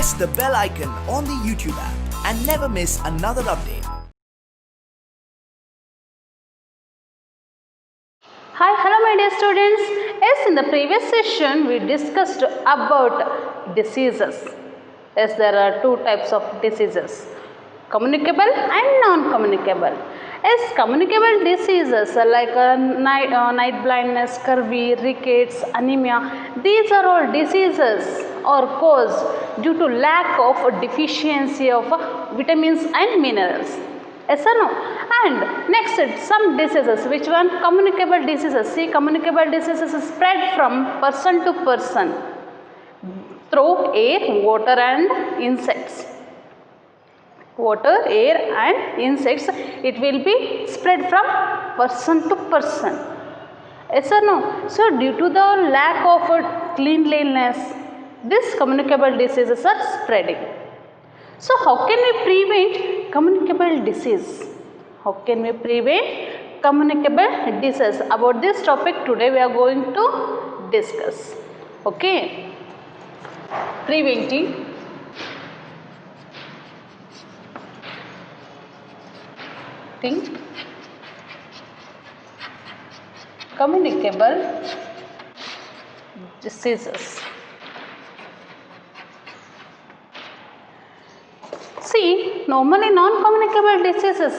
press the bell icon on the YouTube app and never miss another update. Hi, hello my dear students. Yes, in the previous session we discussed about diseases. Yes, there are two types of diseases, communicable and non-communicable. Yes, communicable diseases like night blindness, scurvy, rickets, anemia, these are all diseases or caused due to lack of deficiency of vitamins and minerals. Yes or no? And next some diseases. Which one? Communicable diseases. See, communicable diseases spread from person to person through air, water and insects. Water, air and insects, it will be spread from person to person. Yes or no? So due to the lack of cleanliness, these communicable diseases are spreading. So how can we prevent communicable disease? How can we prevent communicable disease? About this topic today we are going to discuss. Okay. Preventing communicable diseases. See, normally non-communicable diseases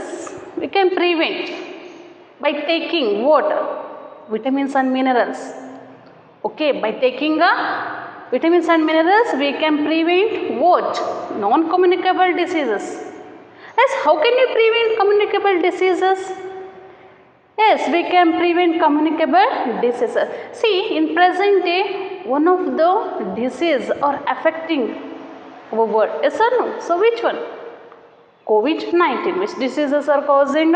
we can prevent by taking what? Vitamins and minerals. Okay, by taking vitamins and minerals we can prevent what? Non-communicable diseases. Yes, how can you prevent communicable diseases? Yes, we can prevent communicable diseases. See, in present day, one of the diseases are affecting our world. Yes or no? So, which one? COVID-19. Which diseases are causing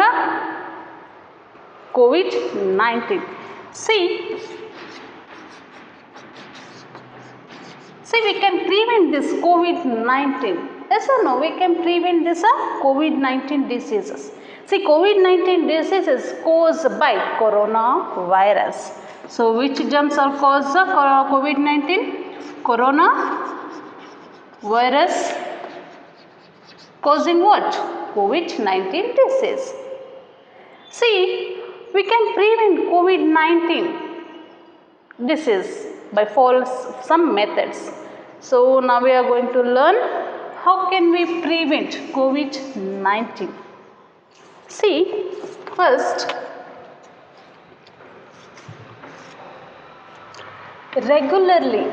COVID-19? See, we can prevent this COVID-19. Yes or no? We can prevent this COVID-19 diseases. See, COVID-19 disease is caused by coronavirus. So, which germs are caused COVID-19? Coronavirus causing what? COVID-19 disease. See, we can prevent COVID-19 disease by following some methods. So, now we are going to learn how can we prevent COVID-19. See, first, regularly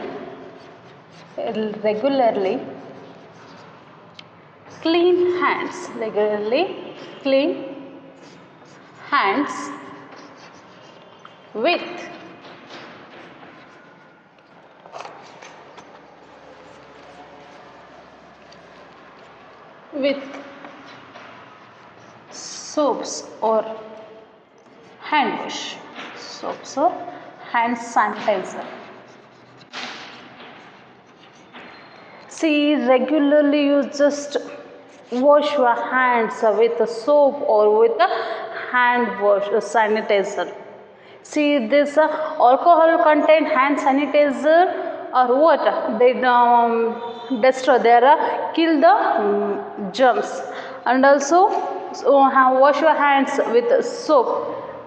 clean hands. Regularly clean hands with soaps or hand wash. Soaps or hand sanitizer. See, regularly you just wash your hands with a soap or with a hand wash sanitizer. See, this alcohol content hand sanitizer or what? They destroy, they kill the germs. And also wash your hands with soap.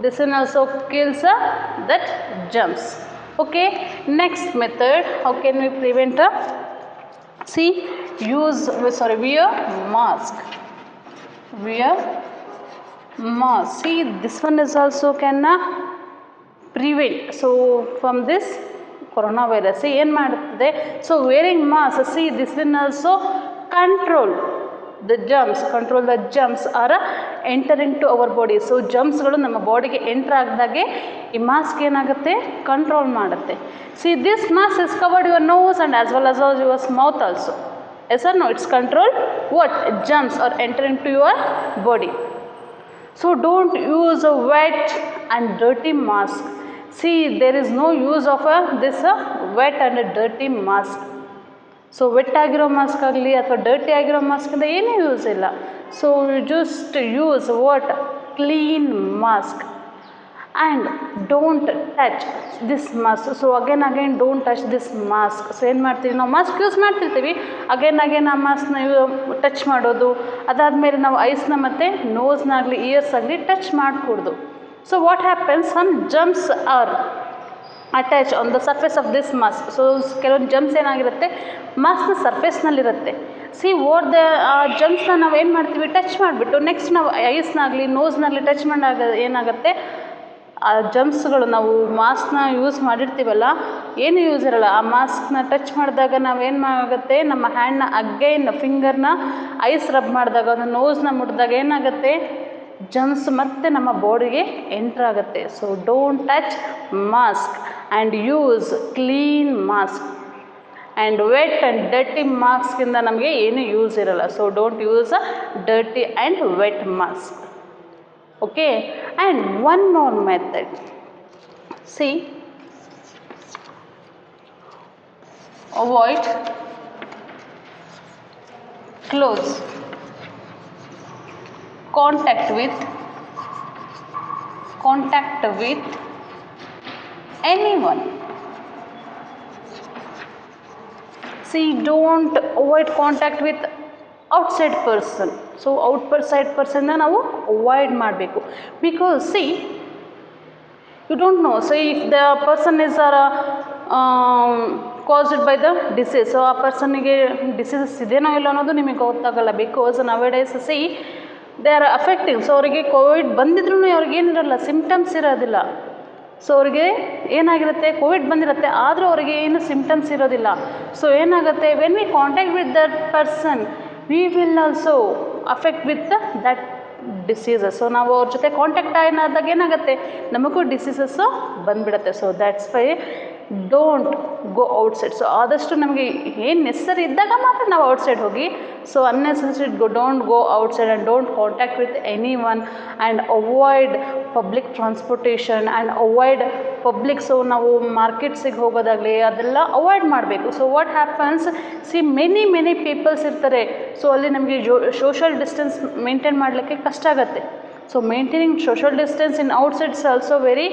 This one also kills that germs. Okay. Next method, how can we prevent? See, wear mask. Wear mask. See, this one is also can prevent. So from this coronavirus, see, ಏನು ಮಾಡುತ್ತದೆ? So wearing mask, see, this will also control the germs are entering to our body. So germsಗಳು ನಮ್ಮ ಬಾಡಿಗೆ enter ಆಗದಾಗೆ ಈ mask ಏನಾಗುತ್ತೆ? Control ಮಾಡುತ್ತೆ. See, this mask is covered your nose and as well as your mouth also. Yes or no? It's control what? Germs are entering to your body. So don't use a wet and dirty mask. See, there is no use of this wet and a dirty mask. So wet ಆಗಿರೋ mask ಆಗಲಿ ಅಥವಾ dirty ಆಗಿರೋ ಮಾಸ್ಕಿಂದ ಏನೂ use ಇಲ್ಲ. So you just use what? Clean mask. And don't touch this mask. So again don't touch this mask. So ಏನು ಮಾಡ್ತೀವಿ, ನಾವು ಮಾಸ್ಕ್ ಯೂಸ್ ಮಾಡ್ತಿರ್ತೀವಿ, ಅಗೇನ್ ಆ ಮಾಸ್ಕ್ನ ಟಚ್ ಮಾಡೋದು, ಅದಾದಮೇಲೆ ನಾವು ಐಸ್ನ ಮತ್ತು ನೋಸ್ನಾಗಲಿ ಇಯರ್ಸ್ ಆಗಲಿ ಟಚ್ ಮಾಡಕೂಡ್ದು. So what happens, some germs are attach on the surface of this mask. So ಕೆಲವೊಂದು ಜರ್ಮ್ಸ್ ಏನಾಗಿರುತ್ತೆ ಮಾಸ್ಕ್ನ ಸರ್ಫೇಸ್ನಲ್ಲಿರುತ್ತೆ. ಸಿ ವಾಟ್ ದ ಜರ್ಮ್ಸ್ನ ನಾವು ಏನು ಮಾಡ್ತೀವಿ, ಟಚ್ ಮಾಡಿಬಿಟ್ಟು ನೆಕ್ಸ್ಟ್ ನಾವು ಐಸ್ನಾಗಲಿ ನೋಸ್ನಾಗಲಿ ಟಚ್ ಮಾಡಾಗ ಏನಾಗುತ್ತೆ, ಆ ಜರ್ಮ್ಸ್ಗಳು ನಾವು ಮಾಸ್ಕ್ನ ಯೂಸ್ ಮಾಡಿರ್ತೀವಲ್ಲ, ಏನು ಯೂಸ್ ಇರೋಲ್ಲ, ಆ ಮಾಸ್ಕ್ನ ಟಚ್ ಮಾಡಿದಾಗ ನಾವೇನು ಆಗುತ್ತೆ, ನಮ್ಮ ಹ್ಯಾಂಡ್ನ ಅಗೈನ್ ಫಿಂಗರ್ನ ಐಸ್ ರಬ್ ಮಾಡಿದಾಗ, ಅದು ನೋಸ್ನ ಮುಟ್ಟಿದಾಗ ಏನಾಗುತ್ತೆ, ಜರ್ಮ್ಸ್ ಮತ್ತೆ ನಮ್ಮ ಬಾಡಿಗೆ ಎಂಟರ್ ಆಗುತ್ತೆ. So don't touch mask and use clean mask. And wet and dirty ಮಾಸ್ಕಿಂದ ನಮಗೆ ಏನು ಯೂಸ್ ಇರೋಲ್ಲ. So don't use a dirty and wet mask. Okay, and one more method, see avoid close contact with anyone. See, don't avoid contact with outside person. So outside person na ನಾವು avoid ಮಾಡಬೇಕು. Because see, you don't know, so if the person is caused by the disease, so ಆ ಪರ್ಸನ್ನಿಗೆ diseases ಇದೇನೋ ಇಲ್ಲ ಅನ್ನೋದು ನಿಮಗೆ ಗೊತ್ತಾಗಲ್ಲ. Because nowadays see they are affecting. So ಅವರಿಗೆ Covid ಬಂದಿದ್ರೂ ಅವ್ರಿಗೇನಿರಲ್ಲ, symptoms ಇರೋದಿಲ್ಲ. ಸೊ ಅವ್ರಿಗೆ ಏನಾಗಿರುತ್ತೆ, ಕೋವಿಡ್ ಬಂದಿರುತ್ತೆ, ಆದರೂ ಅವ್ರಿಗೆ ಏನು ಸಿಮ್ಟಮ್ಸ್ ಇರೋದಿಲ್ಲ. ಸೊ ಏನಾಗುತ್ತೆ, when we contact with that person we will also affect with that diseases. So ನಾವು ಅವ್ರ ಜೊತೆ ಕಾಂಟ್ಯಾಕ್ಟ್ ಏನಾದಾಗ ಏನಾಗುತ್ತೆ, ನಮಗೂ ಡಿಸೀಸಸ್ಸು ಬಂದುಬಿಡುತ್ತೆ. So that's why don't go outside. So ಆದಷ್ಟು ನಮಗೆ ಏನು ನೆಸಸರಿ ಇದ್ದಾಗ ಮಾತ್ರ ನಾವು ಔಟ್ಸೈಡ್ ಹೋಗಿ. So unnecessary don't go outside and don't contact with any one and avoid public transportation and avoid public. So ನಾವು ಮಾರ್ಕೆಟ್ಸಿಗೆ ಹೋಗೋದಾಗಲಿ ಅದೆಲ್ಲ ಅವಾಯ್ಡ್ ಮಾಡಬೇಕು. So what happens, see many peoples ಇರ್ತಾರೆ. ಸೊ ಅಲ್ಲಿ ನಮಗೆ ಸೋಷಲ್ ಡಿಸ್ಟೆನ್ಸ್ ಮೇಂಟೈನ್ ಮಾಡಲಿಕ್ಕೆ ಕಷ್ಟ ಆಗುತ್ತೆ. So maintaining social distance in outsides also very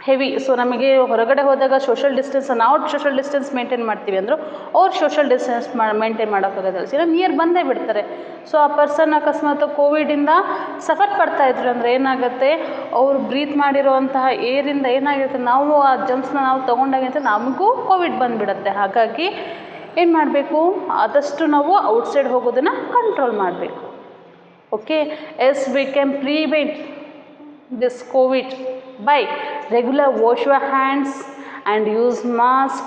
heavy. So ನಮಗೆ ಹೊರಗಡೆ ಹೋದಾಗ ಸೋಷಲ್ ಡಿಸ್ಟೆನ್ಸ್, ನಾವು ಸೋಷಲ್ ಡಿಸ್ಟೆನ್ಸ್ ಮೇಂಟೈನ್ ಮಾಡ್ತೀವಿ ಅಂದರು ಅವ್ರು ಸೋಷಲ್ ಡಿಸ್ಟೆನ್ಸ್ ಮೇಂಟೈನ್ ಮಾಡೋಕ್ಕಾಗೋದಿಲ್ಲ. ಸೊ ನಿಯರ್ ಬಂದೇ ಬಿಡ್ತಾರೆ. ಸೊ ಆ ಪರ್ಸನ್ ಅಕಸ್ಮಾತ್ ಕೋವಿಡಿಂದ ಸಫರ್ ಪಡ್ತಾಯಿದ್ರು ಅಂದರೆ ಏನಾಗುತ್ತೆ, ಅವರು ಬ್ರೀತ್ ಮಾಡಿರೋವಂತಹ ಏರಿಂದ ಏನಾಗಿರುತ್ತೆ, ನಾವು ಆ ಜರ್ಮ್ಸ್ನ ನಾವು ತೊಗೊಂಡಾಗಂತ ನಮಗೂ ಕೋವಿಡ್ ಬಂದುಬಿಡುತ್ತೆ. ಹಾಗಾಗಿ ಏನು ಮಾಡಬೇಕು, ಆದಷ್ಟು ನಾವು ಔಟ್ಸೈಡ್ ಹೋಗೋದನ್ನು ಕಂಟ್ರೋಲ್ ಮಾಡಬೇಕು. Okay, yes we can prevent this COVID by regular wash your hands and use mask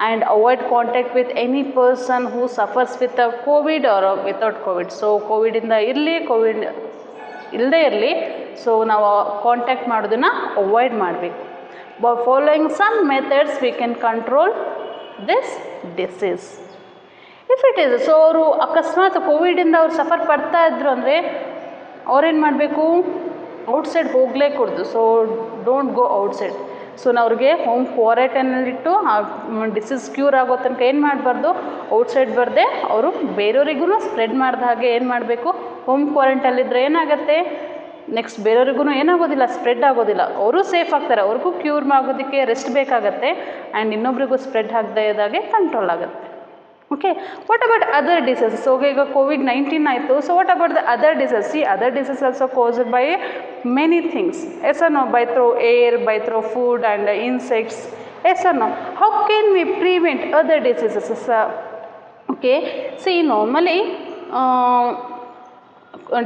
and avoid contact with any person who suffers with a COVID or without COVID. So COVID ಇಂದ ಇರಲಿ, Covid ಇಲ್ಲದೇ ಇರಲಿ, so ನಾವು contact ಮಾಡೋದನ್ನು avoid ಮಾಡಬೇಕು. By following some methods we can control this disease if it is. So ಅವರು ಅಕಸ್ಮಾತ್ ಕೋವಿಡಿಂದ ಅವ್ರು ಸಫರ್ ಪಡ್ತಾ ಇದ್ರು ಅಂದರೆ ಅವ್ರೇನು ಮಾಡಬೇಕು, ಔಟ್ಸೈಡ್ ಹೋಗಲೇ ಕೊಡ್ದು. So don't go outside. So ಅವ್ರಿಗೆ ಹೋಮ್ ಕ್ವಾರಂಟೈನಲ್ಲಿಟ್ಟು ಆ ಡಿಸೀಸ್ ಕ್ಯೂರ್ ಆಗೋ ತನಕ ಏನು ಮಾಡಬಾರ್ದು, ಔಟ್ಸೈಡ್ ಬರದೆ ಅವರು ಬೇರೆಯವರಿಗೂ ಸ್ಪ್ರೆಡ್ ಮಾಡಿದ ಹಾಗೆ ಏನು ಮಾಡಬೇಕು, ಹೋಮ್ ಕ್ವಾರಂಟೈನಲ್ಲಿದ್ದರೆ ಏನಾಗುತ್ತೆ, ನೆಕ್ಸ್ಟ್ ಬೇರೆಯವ್ರಿಗೂ ಏನಾಗೋದಿಲ್ಲ, ಸ್ಪ್ರೆಡ್ ಆಗೋದಿಲ್ಲ, ಅವರು ಸೇಫ್ ಆಗ್ತಾರೆ, ಅವ್ರಿಗೂ ಕ್ಯೂರ್ ಆಗೋದಕ್ಕೆ ರೆಸ್ಟ್ ಬೇಕಾಗತ್ತೆ ಆ್ಯಂಡ್ ಇನ್ನೊಬ್ರಿಗೂ ಸ್ಪ್ರೆಡ್ ಆಗದೇ ಇದ್ದಾಗೆ ಕಂಟ್ರೋಲ್ ಆಗುತ್ತೆ. Okay, what about other diseases? So ಈಗ COVID-19 ಆಯಿತು. So what about the other disease? C other disease also caused by many things. Yes or no? By through air, by through food and insects. Yes or no? How can we prevent other diseases? Okay, see normally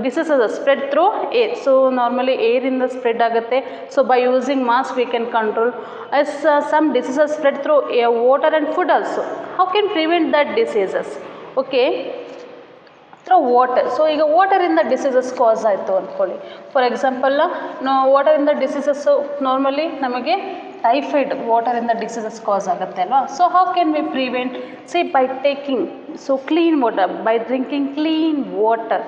diseases spread through air. So normally air in the spread ಆಗುತ್ತೆ. So by using mask we can control. As some diseases spread through air, water and food also. How can prevent that diseases? Okay, through water. So ಈಗ ವಾಟರಿಂದ diseases ಕಾಸ್ ಆಯಿತು ಅಂದ್ಕೊಳ್ಳಿ. For example ವಾಟರಿಂದ diseases normally ನಮಗೆ typhoid ವಾಟರಿಂದ diseases ಕಾಸ್ ಆಗುತ್ತೆ ಅಲ್ವಾ. So how can we prevent? C by taking clean water, by drinking clean water,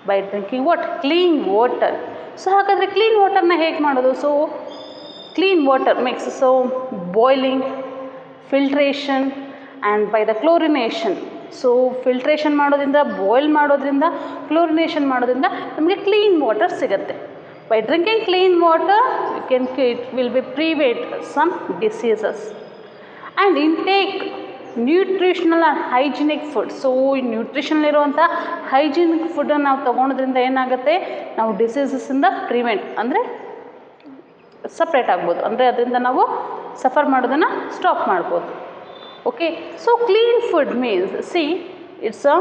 by drinking clean water. So ಹಾಗಾದರೆ clean ವಾಟರ್ನ ಹೇಗೆ ಮಾಡೋದು? So clean water mix, so boiling, filtration and by the chlorination. So filtration ಮಾಡೋದ್ರಿಂದ, boil ಮಾಡೋದ್ರಿಂದ, chlorination ಮಾಡೋದ್ರಿಂದ ನಮಗೆ clean water ಸಿಗುತ್ತೆ. By drinking clean water, it will be prevent some diseases. And intake nutritional and hygienic food. So ಈ nutritional ಇರುವಂಥ hygienic ಫುಡ್ಡನ್ನು ನಾವು ತೊಗೊಳೋದ್ರಿಂದ ಏನಾಗುತ್ತೆ, ನಾವು ಡಿಸೀಸಸ್ಸಿಂದ ಪ್ರಿವೆಂಟ್ ಅಂದರೆ ಸಪ್ರೇಟ್ ಆಗ್ಬೋದು, ಅಂದರೆ ಅದರಿಂದ ನಾವು ಸಫರ್ ಮಾಡೋದನ್ನು ಸ್ಟಾಪ್ ಮಾಡ್ಬೋದು. Okay, so clean food means it's a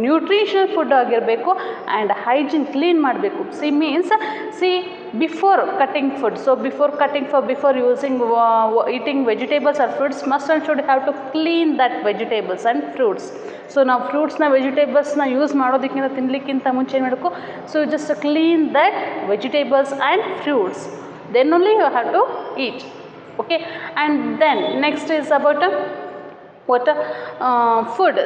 nutritional food ಆಗಿರಬೇಕು ಆ್ಯಂಡ್ ಹೈಜಿನ್ ಕ್ಲೀನ್ ಮಾಡಬೇಕು. Means before cutting food, so before using eating vegetables or fruits must and should have to clean that vegetables and fruits. So ನಾವು ಫ್ರೂಟ್ಸ್ನ ವೆಜಿಟೇಬಲ್ಸ್ನ use ಮಾಡೋದಕ್ಕಿಂತ ತಿನ್ನಲಿಕ್ಕಿಂತ ಮುಂಚೆ ಏನು ಮಾಡಬೇಕು, so just clean that vegetables and fruits, then only you have to eat. Okay, and then next is about what food.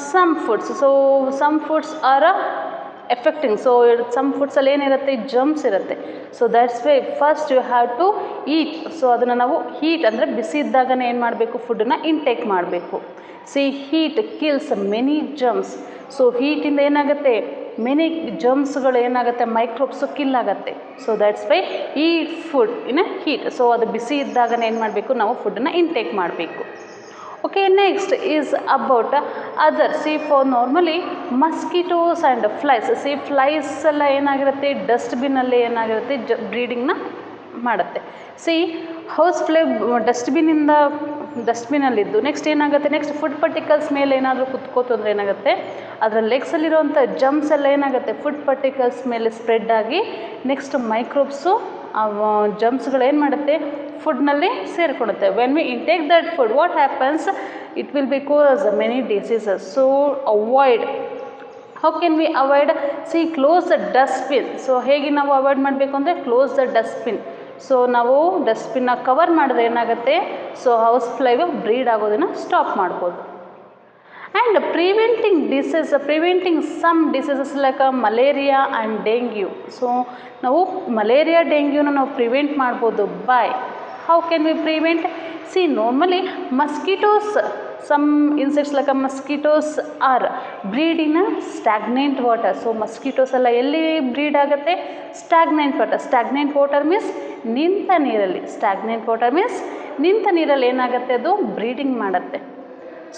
Some foods are affecting, so some foods ಅಲ್ಲಿ ಏನಿರುತ್ತೆ, ಜಮ್ಸ್ ಇರುತ್ತೆ. So that's why first you have to eat. So ಅದನ್ನು ನಾವು heat ಅಂದರೆ ಬಿಸಿ ಇದ್ದಾಗನೇ ಏನು ಮಾಡಬೇಕು, ಫುಡ್ಡನ್ನು ಇಂಟೇಕ್ ಮಾಡಬೇಕು. Heat kills many germs. So ಹೀಟಿಂದ ಏನಾಗುತ್ತೆ, ಮೆನಿ ಜಮ್ಸ್ಗಳು ಏನಾಗುತ್ತೆ, ಮೈಕ್ರೋಬ್ಸು ಕಿಲ್ ಆಗುತ್ತೆ. So that's why eat food in heat. So ಅದು ಬಿಸಿ ಇದ್ದಾಗನೇ ಏನು ಮಾಡಬೇಕು, ನಾವು ಫುಡ್ಡನ್ನು ಇಂಟೇಕ್ ಮಾಡಬೇಕು. Okay, next is about other. For normally mosquitoes and flies. Flies ಎಲ್ಲ ಏನಾಗಿರುತ್ತೆ, ಡಸ್ಟ್ಬಿನ್ನಲ್ಲಿ ಏನಾಗಿರುತ್ತೆ, ಬ್ರೀಡಿಂಗ್ನ ಮಾಡುತ್ತೆ. ಹೌಸ್ ಫ್ಲೈ ಡಸ್ಟ್ಬಿನ್ನಲ್ಲಿದ್ದು ನೆಕ್ಸ್ಟ್ ಏನಾಗುತ್ತೆ, ನೆಕ್ಸ್ಟ್ ಫುಡ್ ಪರ್ಟಿಕಲ್ಸ್ ಮೇಲೆ ಏನಾದರೂ ಕುತ್ಕೋತು ಅಂದರೆ ಏನಾಗುತ್ತೆ, ಅದರ ಲೆಗ್ಸಲ್ಲಿರುವಂಥ ಜಮ್ಸ್ ಎಲ್ಲ ಏನಾಗುತ್ತೆ, ಫುಡ್ ಪರ್ಟಿಕಲ್ಸ್ ಮೇಲೆ ಸ್ಪ್ರೆಡ್ ಆಗಿ ನೆಕ್ಸ್ಟ್ ಮೈಕ್ರೋಬ್ಸು ಆ ಜಮ್ಸ್ಗಳು ಏನು ಮಾಡುತ್ತೆ, ಫುಡ್ನಲ್ಲಿ ಸೇರಿಕೊಳ್ಳುತ್ತೆ. When we intake that food, what happens, it will be cause many diseases. So avoid. How can we avoid? Close the dustbin. So ಹೇಗೆ ನಾವು ಅವಾಯ್ಡ್ ಮಾಡಬೇಕು ಅಂದರೆ, ಕ್ಲೋಸ್ ದ ಡಸ್ಟ್ಬಿನ್. ಸೊ ನಾವು ಡಸ್ಟ್ಬಿನ್ನ ಕವರ್ ಮಾಡಿದ್ರೆ ಏನಾಗುತ್ತೆ, ಸೊ ಹೌಸ್ ಫ್ಲೈಗೆ breed ಆಗೋದನ್ನು stop ಮಾಡ್ಬೋದು. And preventing some diseases like malaria and dengue. So ನಾವು ಮಲೇರಿಯಾ ಡೆಂಗ್ಯೂನ ನಾವು ಪ್ರಿವೆಂಟ್ ಮಾಡ್ಬೋದು by how can we prevent? Normally mosquitoes, some insects like mosquitoes are breed in a stagnant water. So mosquitoes ಎಲ್ಲ ಎಲ್ಲಿ bread ಆಗುತ್ತೆ, stagnant water. Stagnant water means ನಿಂತ ನೀರಲ್ಲಿ. Stagnant water means ನಿಂತ ನೀರಲ್ಲಿ ಏನಾಗುತ್ತೆ, ಅದು ಬ್ರೀಡಿಂಗ್ ಮಾಡುತ್ತೆ.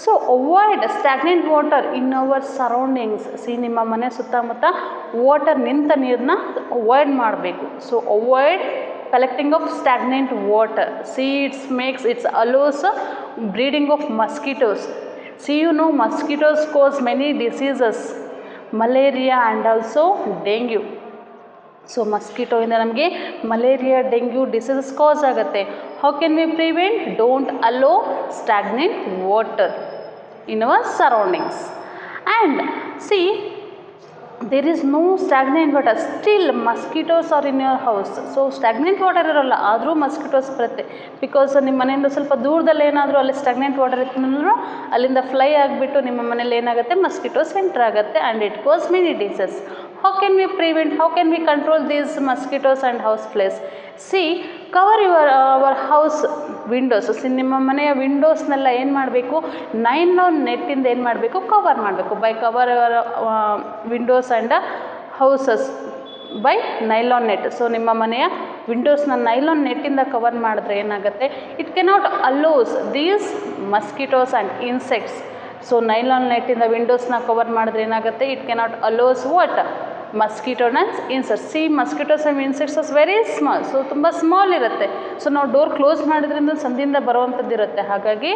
So avoid stagnant water in our surroundings. ನಿಮ್ಮ ಮನೆ ಸುತ್ತಮುತ್ತ ವಾಟರ್ ನಿಂತ ನೀರನ್ನ ಅವಾಯ್ಡ್ ಮಾಡಬೇಕು. So avoid collecting of stagnant water. It allows breeding of mosquitoes. Mosquitoes cause many diseases, malaria and also dengue. So mosquito ಇಂದ ನಮಗೆ malaria, dengue diseases ಕಾಸ್ ಆಗುತ್ತೆ. How can we prevent? Don't allow stagnant water in our surroundings. And there is no stagnant water, still mosquitoes are in your house. So stagnant water ಇರೋಲ್ಲ, ಆದರೂ mosquitoes ಬರುತ್ತೆ. Because ನಿಮ್ಮ ಮನೆಯಿಂದ ಸ್ವಲ್ಪ ದೂರದಲ್ಲಿ ಏನಾದರೂ ಅಲ್ಲಿ ಸ್ಟಾಗ್ನೆಂಟ್ ವಾಟರ್ ಇತ್ತು, ಅಲ್ಲಿಂದ ಫ್ಲೈ ಆಗಿಬಿಟ್ಟು ನಿಮ್ಮ ಮನೇಲಿ ಏನಾಗುತ್ತೆ, ಮಸ್ಕಿಟೋಸ್ ಎಂಟರ್ ಆಗುತ್ತೆ and it causes many disease. How can we prevent? How can we control these mosquitoes and house flies? Cover our house windows. ನಿಮ್ಮ ಮನೆಯ ವಿಂಡೋಸ್ನೆಲ್ಲ ಏನು ಮಾಡಬೇಕು, ನೈಲಾನ್ ನೆಟ್ಟಿಂದ ಏನು ಮಾಡಬೇಕು, ಕವರ್ ಮಾಡಬೇಕು. By cover our windows and houses by nylon net. So ನಿಮ್ಮ ಮನೆಯ ವಿಂಡೋಸ್ನ ನೈಲಾನ್ ನೆಟ್ಟಿಂದ ಕವರ್ ಮಾಡಿದ್ರೆ ಏನಾಗುತ್ತೆ, it cannot allows these mosquitoes and insects. So nylon ನೆಟ್ಟಿಂದ ವಿಂಡೋಸ್ನ ಕವರ್ ಮಾಡಿದ್ರೆ ಏನಾಗುತ್ತೆ, it cannot allows what, mosquito and insects. Mosquitoes and insects as very small. So ತುಂಬ ಸ್ಮಾಲ್ ಇರುತ್ತೆ. ಸೊ ನಾವು ಡೋರ್ ಕ್ಲೋಸ್ ಮಾಡಿದ್ರಿಂದ ಸಂದಿಂದ ಬರುವಂಥದ್ದು ಇರುತ್ತೆ. ಹಾಗಾಗಿ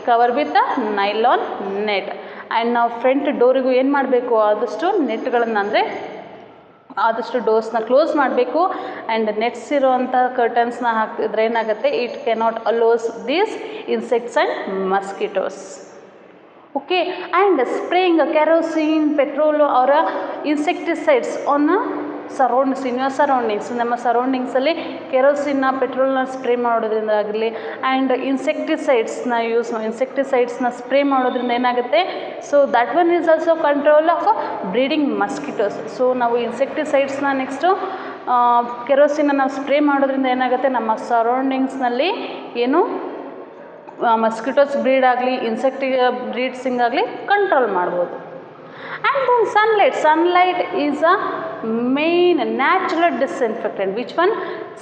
cover with nylon net. And ನಾವು ಫ್ರಂಟ್ ಡೋರಿಗೂ ಏನು ಮಾಡಬೇಕು, ಆದಷ್ಟು ನೆಟ್ಗಳನ್ನು ಅಂದರೆ ಆದಷ್ಟು ಡೋರ್ಸ್ನ ಕ್ಲೋಸ್ ಮಾಡಬೇಕು. ಆ್ಯಂಡ್ ನೆಟ್ಸ್ ಇರೋವಂಥ ಕರ್ಟನ್ಸ್ನ ಹಾಕಿದ್ರೆ ಏನಾಗುತ್ತೆ, it cannot allows these insects and mosquitoes. Okay, and spraying kerosene, petrol ಅವರ insecticides on surroundings, in your surroundings. ನಮ್ಮ ಸರೌಂಡಿಂಗ್ಸಲ್ಲಿ ಕೆರೋಸಿನ್ನ, ಪೆಟ್ರೋಲ್ನ ಸ್ಪ್ರೇ ಮಾಡೋದ್ರಿಂದ ಆಗಲಿ ಆ್ಯಂಡ್ ಇನ್ಸೆಕ್ಟಿಸೈಡ್ಸ್ನ ಸ್ಪ್ರೇ ಮಾಡೋದ್ರಿಂದ ಏನಾಗುತ್ತೆ, so that one is also control of breeding mosquitoes. So ನಾವು ಇನ್ಸೆಕ್ಟಿಸೈಡ್ಸ್ನ next ಕೆರೋಸಿನ್ನ ನಾವು spray ಮಾಡೋದ್ರಿಂದ ಏನಾಗುತ್ತೆ, ನಮ್ಮ ಸರೌಂಡಿಂಗ್ಸ್ನಲ್ಲಿ ಏನು ಮಸ್ಕಿಟೋಸ್ ಬ್ರೀಡ್ ಆಗಲಿ, ಬ್ರೀಡ್ಸಿಂಗ್ ಆಗಲಿ ಕಂಟ್ರೋಲ್ ಮಾಡ್ಬೋದು. And then sunlight is a main natural disinfectant. Which one?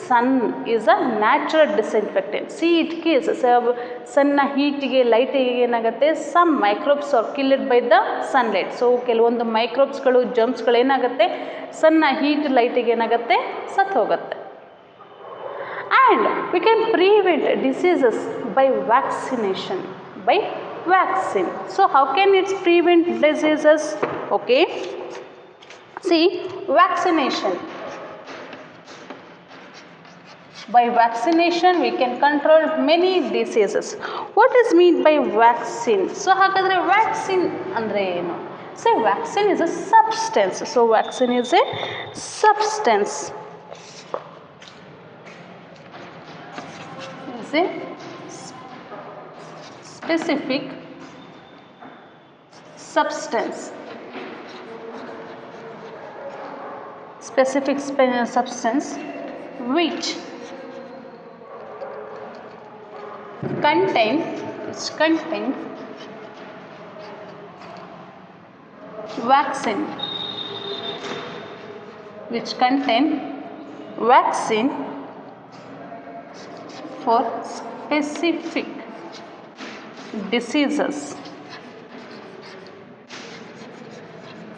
Sun is a natural disinfectant. See, it kills. Sun heat ge light ge ಏನಾಗುತ್ತೆ, some microbes are killed by the sunlight. So ಕೆಲವೊಂದು ಮೈಕ್ರೋಬ್ಸ್ಗಳು ಜರ್ಮ್ಸ್ಗಳು ಏನಾಗುತ್ತೆ, ಸಣ್ಣ heat ಲೈಟಿಗೆ ಏನಾಗುತ್ತೆ, ಸತ್ತು ಹೋಗುತ್ತೆ. And we can prevent diseases by vaccination, by vaccine. So how can it prevent diseases? Okay, see, vaccination. By vaccination we can control many diseases. What is mean by vaccine? So ಹಾಗಾದರೆ vaccine ಅಂದರೆ ಏನು? So vaccine is a substance. So vaccine is a substance. Is a specific substance. Specific substance which contain vaccine, which contain vaccine for specific diseases,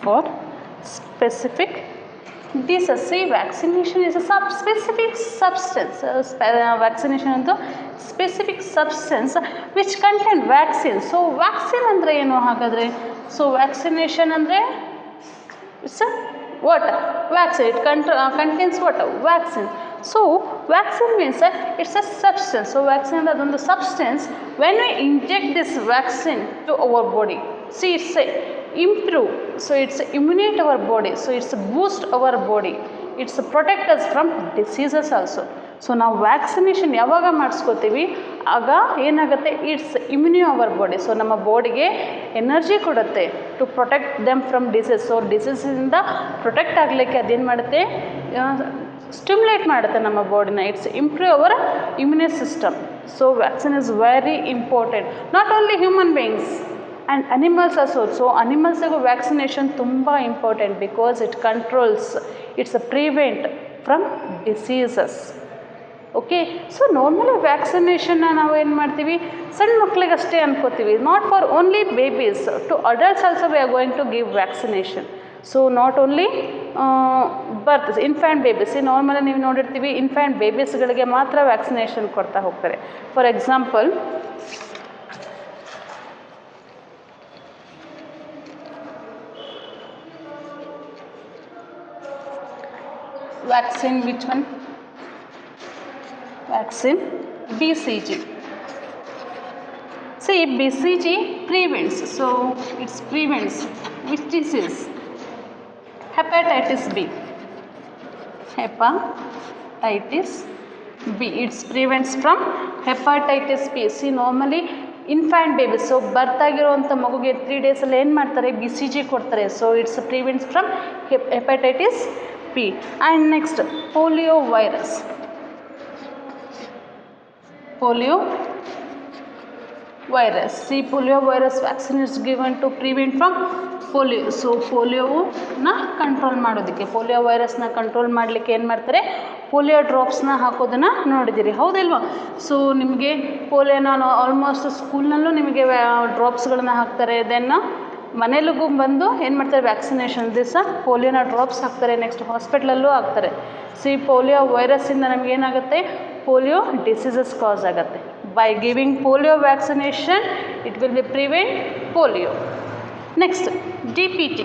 for specific diseases. See, vaccination is a specific substance. Vaccination is a specific substance which contain vaccine. So vaccine andre enu hagadre? So vaccination andre it's a water. Vaccine, it contains water. Vaccine. So vaccine means it's a substance. So vaccine is ಒಂದು substance. When we inject this vaccine to our body, see, it's a improve, so it's immunate our body, so it's boost our body, it's protect us from diseases also. So ನಾವು vaccination ಯಾವಾಗ ಮಾಡಿಸ್ಕೋತೀವಿ, ಆಗ ಏನಾಗುತ್ತೆ, it's immune our body. So ನಮ್ಮ ಬಾಡಿಗೆ energy ಕೊಡುತ್ತೆ to protect them from disease. So ಡಿಸೀಸಿಂದ protect ಆಗಲಿಕ್ಕೆ ಅದೇನು ಮಾಡುತ್ತೆ, ಸ್ಟಿಮ್ಯುಲೇಟ್ ಮಾಡುತ್ತೆ ನಮ್ಮ ಬಾಡಿನ. It's improve our immune system. So vaccine is very important, not only human beings and animals also. So ಅನಿಮಲ್ಸಿಗೂ ವ್ಯಾಕ್ಸಿನೇಷನ್ ತುಂಬ important because it controls, it's a prevent from diseases. Okay, so normally ವ್ಯಾಕ್ಸಿನೇಷನ್ನ ನಾವು ಏನು ಮಾಡ್ತೀವಿ, ಸಣ್ಣ ಮಕ್ಕಳಿಗಷ್ಟೇ ಅನ್ಕೋತೀವಿ. Not for only babies, to adults also we are going to give vaccination. So not only birth infant babies, normally ನೀವು ನೋಡಿರ್ತೀವಿ infant ಬೇಬೀಸ್ಗಳಿಗೆ ಮಾತ್ರ ವ್ಯಾಕ್ಸಿನೇಷನ್ ಕೊಡ್ತಾ ಹೋಗ್ತಾರೆ. For example, vaccine, which one? Vaccine BCG. See, BCG prevents, so it prevents which disease? Hepatitis B. Hepatitis B. It prevents from hepatitis B. See, normally infant babies, so birth ಆಗಿರೋವಂಥ ಮಗುಗೆ 3 ಡೇಸಲ್ಲಿ ಏನು ಮಾಡ್ತಾರೆ, BCG ಕೊಡ್ತಾರೆ. So it's prevents from hepatitis P. And next, polio virus. Polio virus. See, polio virus vaccine is given to prevent from polio. So ಪೋಲಿಯೋನ control ಮಾಡೋದಕ್ಕೆ, polio ವೈರಸ್ನ control ಮಾಡಲಿಕ್ಕೆ ಏನು ಮಾಡ್ತಾರೆ, ಪೋಲಿಯೋ ಡ್ರಾಪ್ಸ್ನ ಹಾಕೋದನ್ನು ನೋಡಿದ್ದೀರಿ, ಹೌದಲ್ವಾ? ಸೊ ನಿಮಗೆ ಪೋಲಿಯೋನ ಆಲ್ಮೋಸ್ಟ್ ಸ್ಕೂಲ್ನಲ್ಲೂ ನಿಮಗೆ ಡ್ರಾಪ್ಸ್ಗಳನ್ನ ಹಾಕ್ತಾರೆ. ದೆನ್ ಮನೇಲಿಗೂ ಬಂದು ಏನು ಮಾಡ್ತಾರೆ, ವ್ಯಾಕ್ಸಿನೇಷನ್ ದಿವಸ ಪೋಲಿಯೋನ ಡ್ರಾಪ್ಸ್ ಹಾಕ್ತಾರೆ. ನೆಕ್ಸ್ಟ್ ಹಾಸ್ಪಿಟ್ಲಲ್ಲೂ ಹಾಕ್ತಾರೆ. ಸಿ ಪೋಲಿಯೋ ವೈರಸ್ಸಿಂದ ನಮಗೇನಾಗುತ್ತೆ, ಪೋಲಿಯೋ ಡಿಸೀಸಸ್ ಕಾಸ್ ಆಗುತ್ತೆ. By giving polio vaccination it will B prevent polio. Next DPT.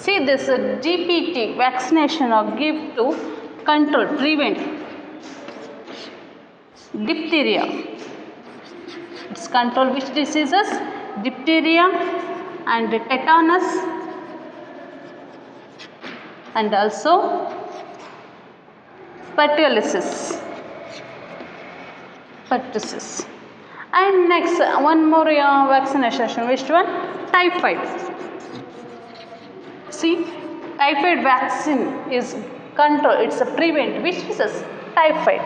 See, this DPT vaccination or give to control, prevent diphtheria. It's control which diseases? Diphtheria and tetanus and also pertussis. And next, one more vaccination, which one? Typhoid. See, typhoid vaccine is control, it's a prevent which disease? Typhoid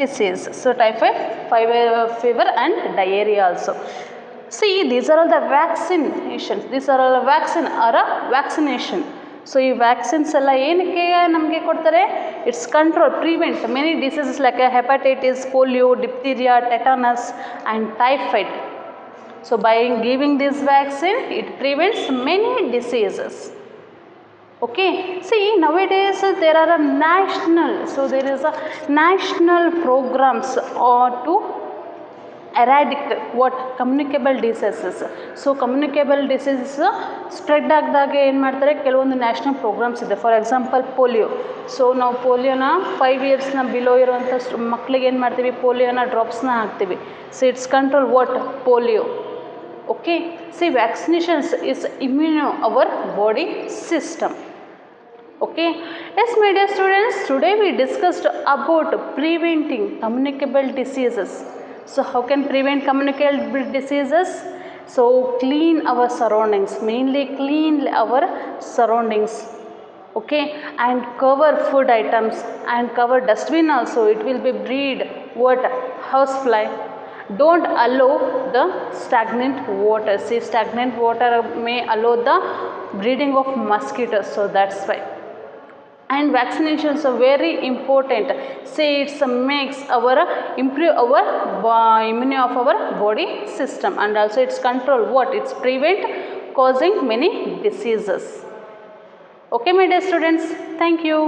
disease. So typhoid fever and diarrhea also. See, these are all the vaccinations. These are all vaccine or a vaccination. So ಈ vaccines ಎಲ್ಲ ಏನಕ್ಕೆ ನಮಗೆ ಕೊಡ್ತಾರೆ? It's control, prevent many diseases like hepatitis, polio, diphtheria, tetanus and typhoid. So by giving this vaccine it prevents many diseases. Okay, see nowadays there are a national, so there is a national programs or to eradicate what communicable diseases. So communicable diseases spread ಆಗದಾಗ ಏನು ಮಾಡ್ತಾರೆ, ಕೆಲವೊಂದು national programmes ಇದೆ. For example polio. So ನಾವು ಪೋಲಿಯೋನ 5 ಇಯರ್ಸ್ನ below ಇರುವಂಥ ಮಕ್ಕಳಿಗೆ ಏನು ಮಾಡ್ತೀವಿ, ಪೋಲಿಯೋನ ಡ್ರಾಪ್ಸ್ನ ಹಾಕ್ತೀವಿ. So it's control what polio. Okay, see vaccinations is immune our body system. Okay, yes my dear students, today we discussed about preventing communicable diseases. So how can prevent communicable diseases? So clean our surroundings, mainly clean our surroundings. Okay, and cover food items and cover dustbin also. It will be breed what housefly. Don't allow the stagnant water. See, stagnant water may allow the breeding of mosquitoes, so that's why. And vaccinations are very important. Say it makes our improve our immunity of our body system, and also it's control what, it's prevent causing many diseases. Okay my dear students, thank you.